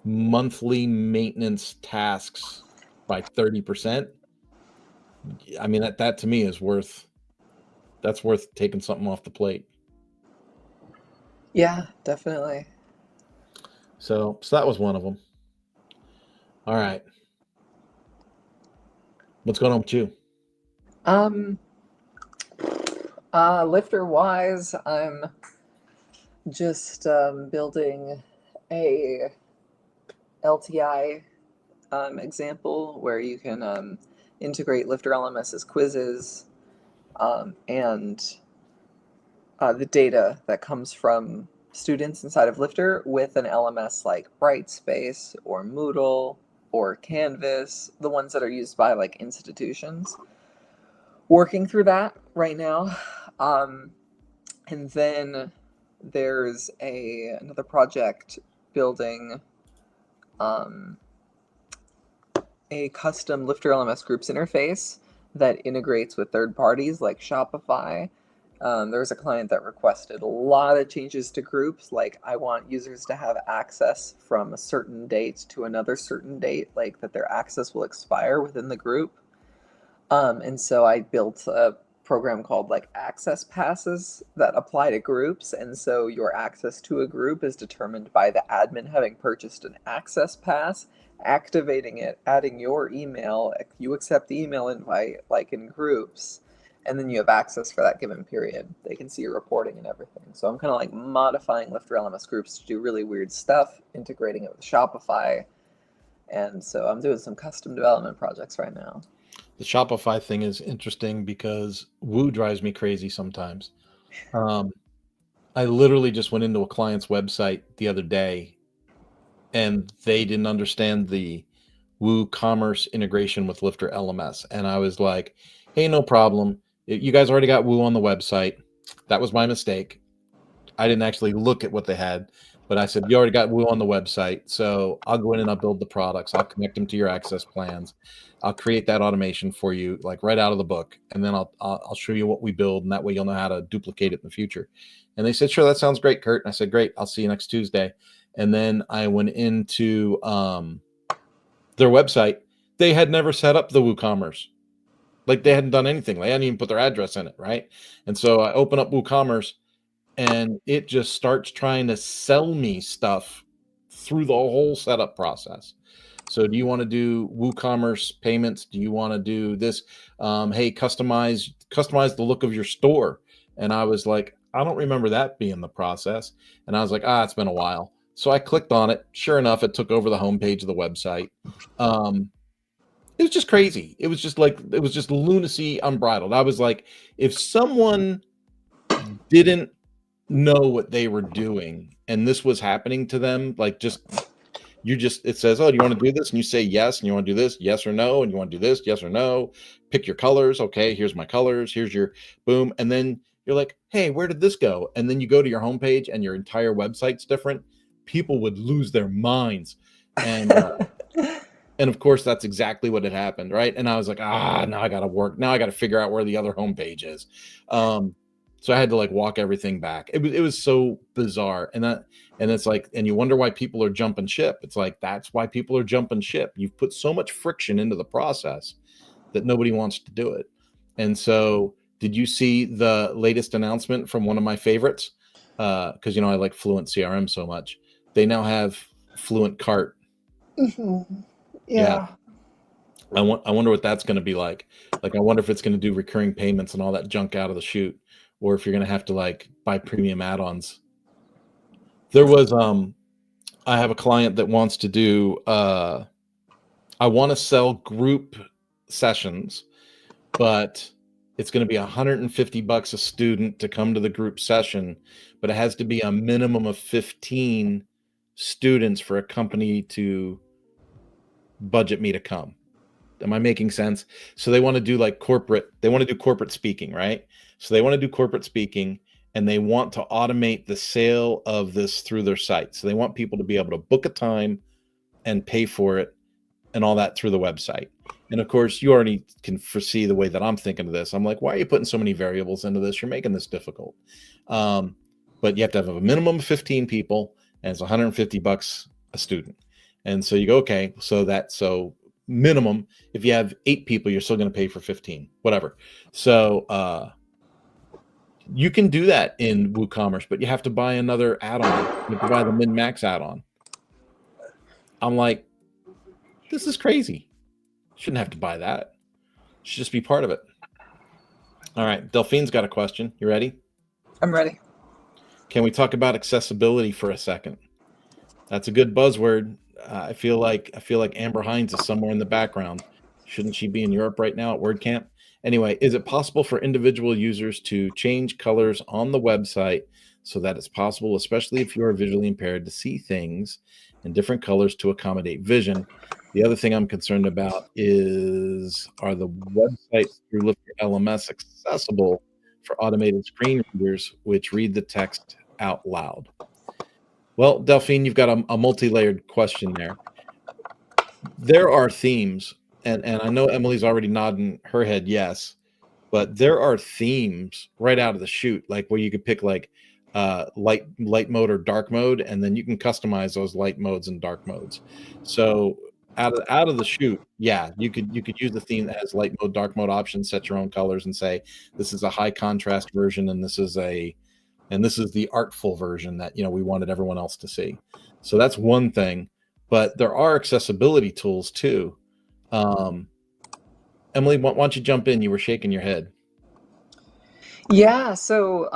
monthly maintenance tasks by 30%. I mean, that to me is worth taking something off the plate. Yeah, definitely. So that was one of them. All right. What's going on with you? Lifter wise, I'm just building a LTI example where you can integrate LifterLMS's quizzes and the data that comes from students inside of Lifter with an LMS like Brightspace or Moodle or Canvas, the ones that are used by like institutions. Working through that right now. And then there's another project building a custom Lifter LMS groups interface that integrates with third parties like Shopify. There was a client that requested a lot of changes to groups, like I want users to have access from a certain date to another certain date, like that their access will expire within the group. And so I built a program called like access passes that apply to groups. And so your access to a group is determined by the admin having purchased an access pass, activating it, adding your email. You accept the email invite like in groups. and then you have access for that given period. They can see your reporting and everything. So I'm kind of like modifying LifterLMS groups to do really weird stuff, integrating it with Shopify. And so I'm doing some custom development projects right now. The Shopify thing is interesting because Woo drives me crazy sometimes. I literally just went into a client's website the other day and they didn't understand the WooCommerce integration with LifterLMS. And I was like, hey, no problem. You guys already got Woo on the website. That was my mistake. I didn't actually look at what they had, but I said, you already got Woo on the website. So I'll go in and I'll build the products. I'll connect them to your access plans. I'll create that automation for you, like right out of the book. And then I'll show you what we build. And that way you'll know how to duplicate it in the future. And they said, sure, that sounds great, Kurt. And I said, great. I'll see you next Tuesday. And then I went into their website. They had never set up the WooCommerce. Like they hadn't done anything. They hadn't even put their address in it, right? And so I open up WooCommerce and it just starts trying to sell me stuff through the whole setup process. So do you want to do WooCommerce payments? Do you want to do this? Hey, customize the look of your store. And I was like, I don't remember that being the process. And I was like, it's been a while. So I clicked on it. Sure enough, it took over the homepage of the website. It was just crazy. It was just lunacy unbridled. I was like, if someone didn't know what they were doing and this was happening to them, like it says, oh, do you want to do this? And you say yes, and you want to do this, yes or no, and you want to do this, yes or no, pick your colors. Okay, here's my colors, here's your boom. And then you're like, hey, where did this go? And then you go to your homepage and your entire website's different. People would lose their minds. And and of course that's exactly what had happened, right? And I was like, now I gotta work. Now I gotta figure out where the other homepage is. So I had to like walk everything back. It was so bizarre. And it's like, and you wonder why people are jumping ship. It's like, that's why people are jumping ship. You've put so much friction into the process that nobody wants to do it. And so did you see the latest announcement from one of my favorites? Because, I like Fluent CRM so much. They now have Fluent Cart. Mm-hmm. Yeah. I wonder what that's going to be like. Like, I wonder if it's going to do recurring payments and all that junk out of the chute, or if you're going to have to like buy premium add-ons. There was, I have a client that wants to do, I want to sell group sessions, but it's going to be $150 a student to come to the group session, but it has to be a minimum of 15 students for a company to budget me to come. Am I making sense? So they want to do like corporate speaking, right? So they want to do corporate speaking and they want to automate the sale of this through their site. So they want people to be able to book a time and pay for it and all that through the website. And of course, you already can foresee the way that I'm thinking of this. I'm like, why are you putting so many variables into this? You're making this difficult. But you have to have a minimum of 15 people and it's $150 a student. And so you go, okay, so minimum, if you have 8 people, you're still going to pay for 15, whatever. So you can do that in WooCommerce, but you have to buy another add-on. You have to buy the min-max add-on. I'm like, this is crazy. Shouldn't have to buy that. Should just be part of it. All right, Delphine's got a question. You ready? I'm ready. Can we talk about accessibility for a second? That's a good buzzword. I feel like Amber Hines is somewhere in the background. Shouldn't she be in Europe right now at WordCamp? Anyway, is it possible for individual users to change colors on the website so that it's possible, especially if you are visually impaired, to see things in different colors to accommodate vision? The other thing I'm concerned about is, are the websites through LifterLMS accessible for automated screen readers which read the text out loud? Well, Delphine, you've got a multi-layered question there. There are themes, and I know Emily's already nodding her head yes, but there are themes right out of the chute, like where you could pick like light mode or dark mode, and then you can customize those light modes and dark modes. So out of the chute, yeah, you could use the theme that has light mode, dark mode options, set your own colors, and say this is a high contrast version, and this is the artful version that we wanted everyone else to see. So that's one thing, but there are accessibility tools too. Emily, why don't you jump in? You were shaking your head. Yeah, so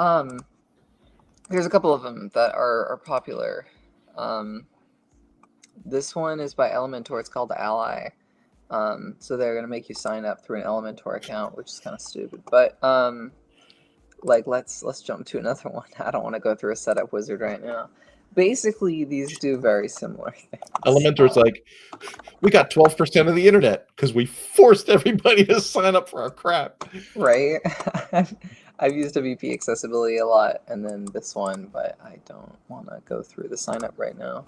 there's a couple of them that are popular. Um, this one is by Elementor. It's called Ally. So they're gonna make you sign up through an Elementor account, which is kind of stupid. But like let's jump to another one. I don't want to go through a setup wizard right now. Basically, these do very similar things. Elementor's like, we got 12% of the internet because we forced everybody to sign up for our crap. Right? I've used WP accessibility a lot, and then this one, but I don't want to go through the sign up right now.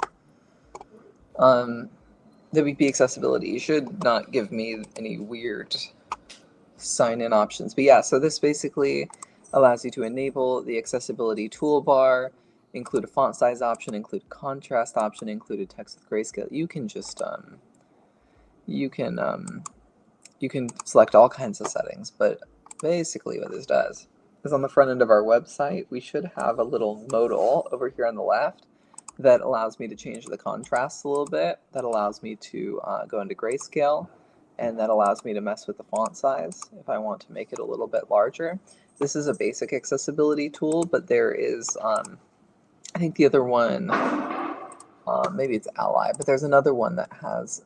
WP accessibility should not give me any weird sign-in options. But yeah, so this basically allows you to enable the accessibility toolbar, include a font size option, include contrast option, include a text with grayscale. You can just you can you can select all kinds of settings, but basically what this does is on the front end of our website, we should have a little modal over here on the left that allows me to change the contrast a little bit, that allows me to go into grayscale, and that allows me to mess with the font size if I want to make it a little bit larger. This is a basic accessibility tool, but there is, I think the other one, maybe it's Ally, but there's another one that has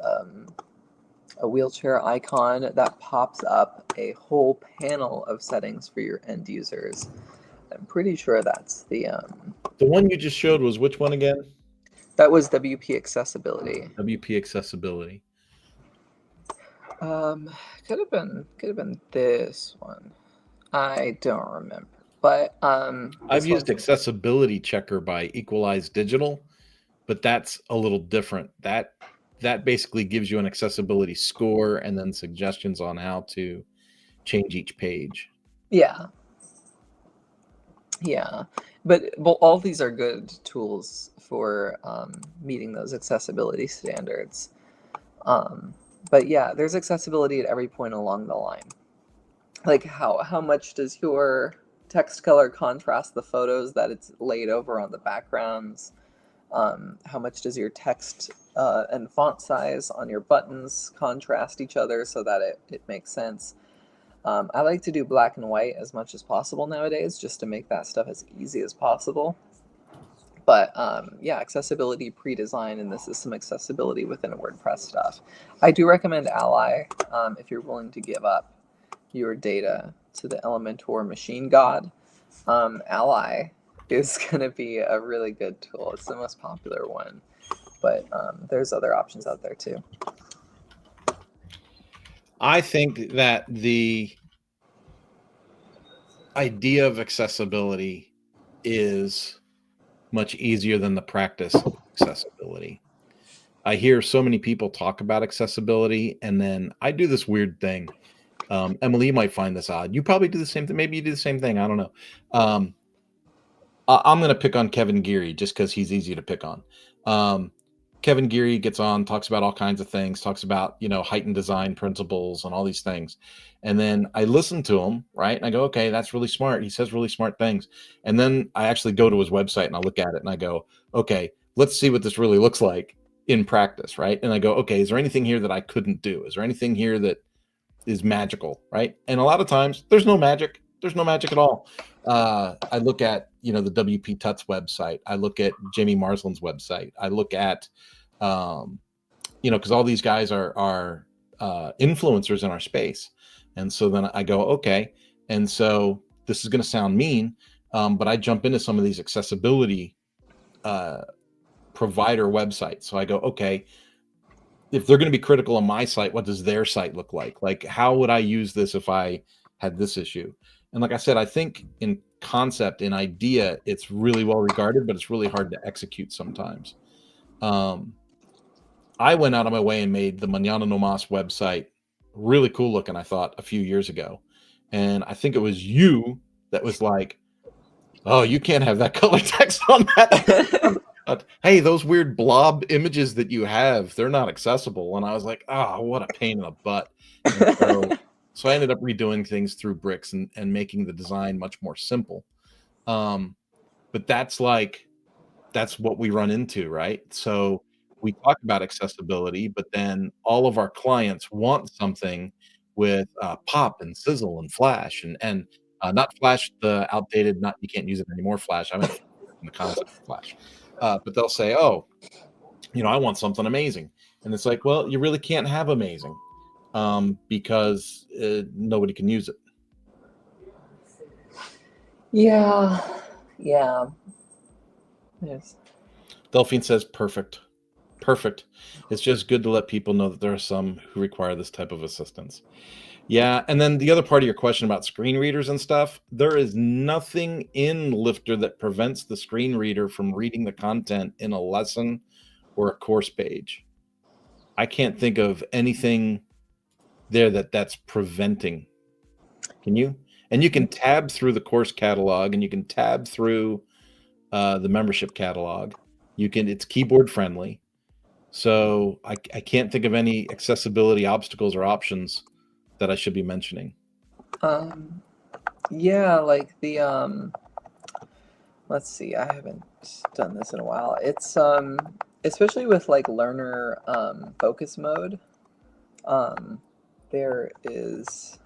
a wheelchair icon that pops up a whole panel of settings for your end users. I'm pretty sure that's The one you just showed was which one again? that was WP accessibility. WP accessibility. Um, could have been this one. I don't remember, but I've used accessibility checker by Equalize Digital, but that's a little different. That basically gives you an accessibility score and then suggestions on how to change each page. Yeah, yeah, but well, all these are good tools for meeting those accessibility standards. Um, but yeah, there's accessibility at every point along the line. Like how much does your text color contrast the photos that it's laid over on the backgrounds? How much does your text and font size on your buttons contrast each other so that it makes sense? I like to do black and white as much as possible nowadays just to make that stuff as easy as possible. But yeah, accessibility pre-design, and this is some accessibility within WordPress stuff. I do recommend Ally if you're willing to give up your data to the Elementor machine god. Ally is going to be a really good tool. It's the most popular one, but there's other options out there too. I think that the idea of accessibility is much easier than the practice of accessibility. I hear so many people talk about accessibility, and then I do this weird thing. Emily, you might find this odd. You probably do the same thing. Maybe you do the same thing. I don't know. I'm going to pick on Kevin Geary just because he's easy to pick on. Kevin Geary gets on, talks about all kinds of things, talks about, heightened design principles and all these things. And then I listen to him, right? And I go, okay, that's really smart. He says really smart things. And then I actually go to his website and I look at it and I go, okay, let's see what this really looks like in practice, right? And I go, okay, is there anything here that I couldn't do? Is there anything here that is magical, right? And a lot of times there's no magic. There's no magic at all. I look at, the WP Tuts website. I look at Jamie Marsland's website. I look at, because all these guys are influencers in our space. And so then I go, okay. And so this is going to sound mean, but I jump into some of these accessibility provider websites. So I go, okay, if they're going to be critical of my site, what does their site look like? Like, how would I use this if I had this issue? And like I said, I think in concept, in idea, it's really well regarded, but it's really hard to execute sometimes. I went out of my way and made the Mañana No Mas website really cool looking, I thought, a few years ago. And I think it was you that was like, oh, you can't have that color text on that. Hey, those weird blob images that you have, they're not accessible. And I was like, oh, what a pain in the butt. So I ended up redoing things through bricks and making the design much more simple. But that's what we run into, right? So we talk about accessibility, but then all of our clients want something with pop and sizzle and flash, and Not Flash, the outdated, not you can't use it anymore Flash. I meant in the concept of Flash. But they'll say, oh, I want something amazing. And it's like, well, you really can't have amazing because nobody can use it. Yeah. Yeah. Yes. Delphine says, perfect. Perfect. It's just good to let people know that there are some who require this type of assistance. Yeah, and then the other part of your question about screen readers and stuff, there is nothing in Lifter that prevents the screen reader from reading the content in a lesson or a course page. I can't think of anything there that's preventing. Can you? And you can tab through the course catalog, and you can tab through the membership catalog. It's keyboard friendly. So I can't think of any accessibility obstacles or options that I should be mentioning. Yeah, like the let's see, I haven't done this in a while. It's especially with like learner focus mode, there is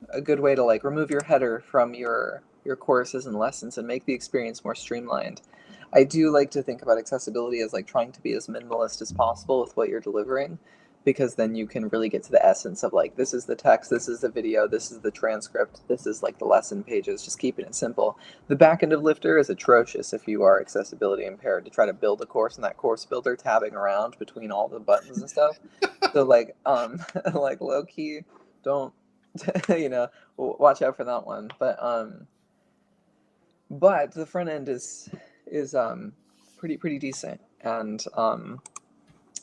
a good way to like remove your header from your courses and lessons and make the experience more streamlined. I do like to think about accessibility as like trying to be as minimalist as possible with what you're delivering, because then you can really get to the essence of like, this is the text, this is the video, this is the transcript, this is like the lesson pages, just keeping it simple. The back end of Lifter is atrocious if you are accessibility impaired to try to build a course in that course builder, tabbing around between all the buttons and stuff. So like like low key, don't watch out for that one. But the front end is pretty decent, and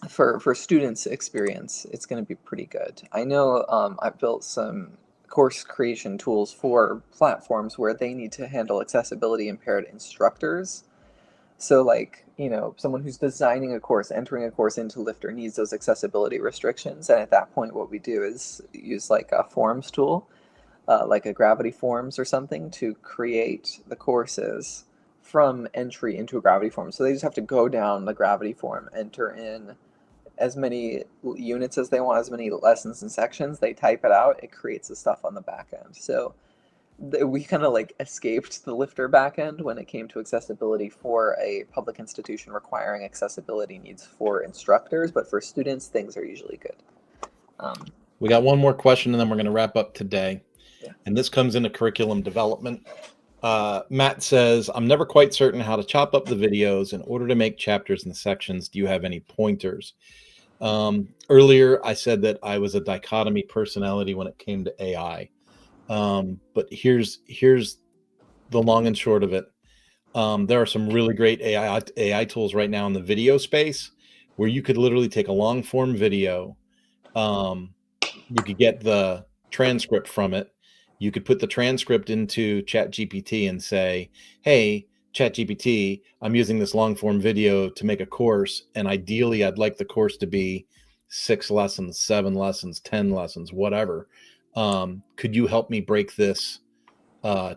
for students' experience, it's going to be pretty good. I know I've built some course creation tools for platforms where they need to handle accessibility impaired instructors. So like, someone who's designing a course, entering a course into Lifter needs those accessibility restrictions. And at that point, what we do is use like a forms tool, like a Gravity Forms or something, to create the courses from entry into a Gravity Form. So they just have to go down the Gravity Form, enter in as many units as they want, as many lessons and sections, they type it out, it creates the stuff on the back end. So we kind of like escaped the Lifter backend when it came to accessibility for a public institution requiring accessibility needs for instructors, but for students, things are usually good. We got one more question, and then we're going to wrap up today. Yeah. And this comes into curriculum development. Matt says, I'm never quite certain how to chop up the videos in order to make chapters and sections. Do you have any pointers? Earlier, I said that I was a dichotomy personality when it came to AI. But here's the long and short of it. There are some really great AI tools right now in the video space where you could literally take a long form video. You could get the transcript from it. You could put the transcript into ChatGPT and say, hey, ChatGPT, I'm using this long form video to make a course. And ideally, I'd like the course to be 6 lessons, 7 lessons, 10 lessons, whatever. Could you help me break this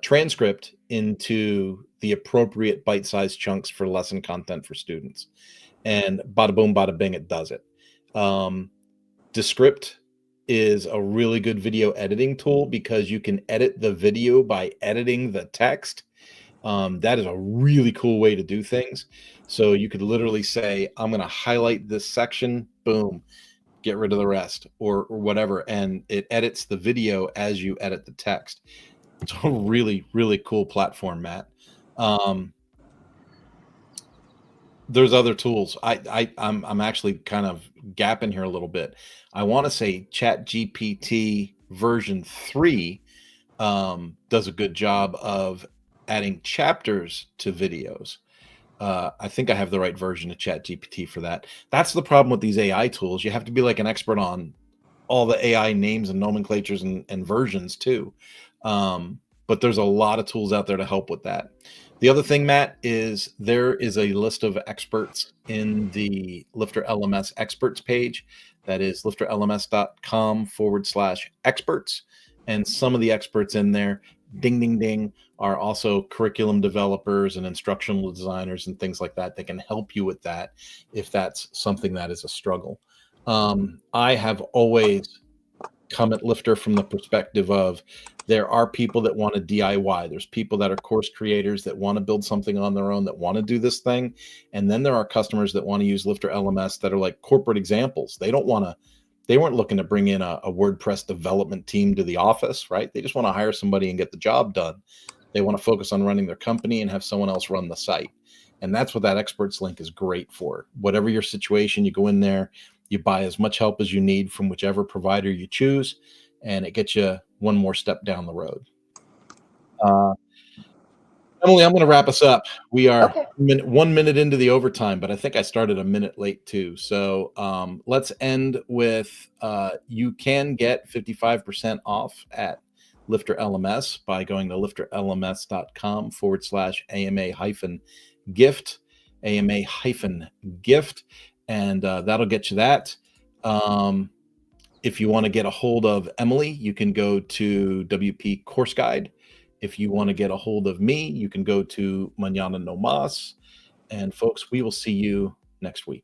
transcript into the appropriate bite-sized chunks for lesson content for students? And bada boom, bada bing, it does it. Descript is a really good video editing tool because you can edit the video by editing the text. That is a really cool way to do things. So you could literally say, I'm going to highlight this section, boom, get rid of the rest, or whatever. And it edits the video as you edit the text. It's a really, really cool platform, Matt. There's other tools. I'm actually kind of gapping here a little bit. I want to say ChatGPT version 3 does a good job of adding chapters to videos. I think I have the right version of ChatGPT for that. That's the problem with these AI tools. You have to be like an expert on all the AI names and nomenclatures and versions too. But there's a lot of tools out there to help with that. The other thing, Matt, is there is a list of experts in the LifterLMS experts page. That is lifterlms.com/experts. And some of the experts in there, ding, ding, ding, are also curriculum developers and instructional designers and things like that. They can help you with that if that's something that is a struggle. I have always come at Lifter from the perspective of there are people that want to DIY. There's people that are course creators that want to build something on their own, that want to do this thing. And then there are customers that want to use Lifter LMS that are like corporate examples. They weren't looking to bring in a WordPress development team to the office, right? They just want to hire somebody and get the job done. They want to focus on running their company and have someone else run the site. And that's what that experts link is great for. Whatever your situation, you go in there, you buy as much help as you need from whichever provider you choose, and it gets you one more step down the road. Emily, I'm going to wrap us up. We are Okay. 1 minute into the overtime, but I think I started a minute late too. So let's end with you can get 55% off at Lifter LMS by going to lifterlms.com/AMA hyphen gift, AMA hyphen gift, and that'll get you that. If you want to get a hold of Emily, you can go to WP Course Guide. If you want to get a hold of me, you can go to Mañana No Mas. And folks, we will see you next week.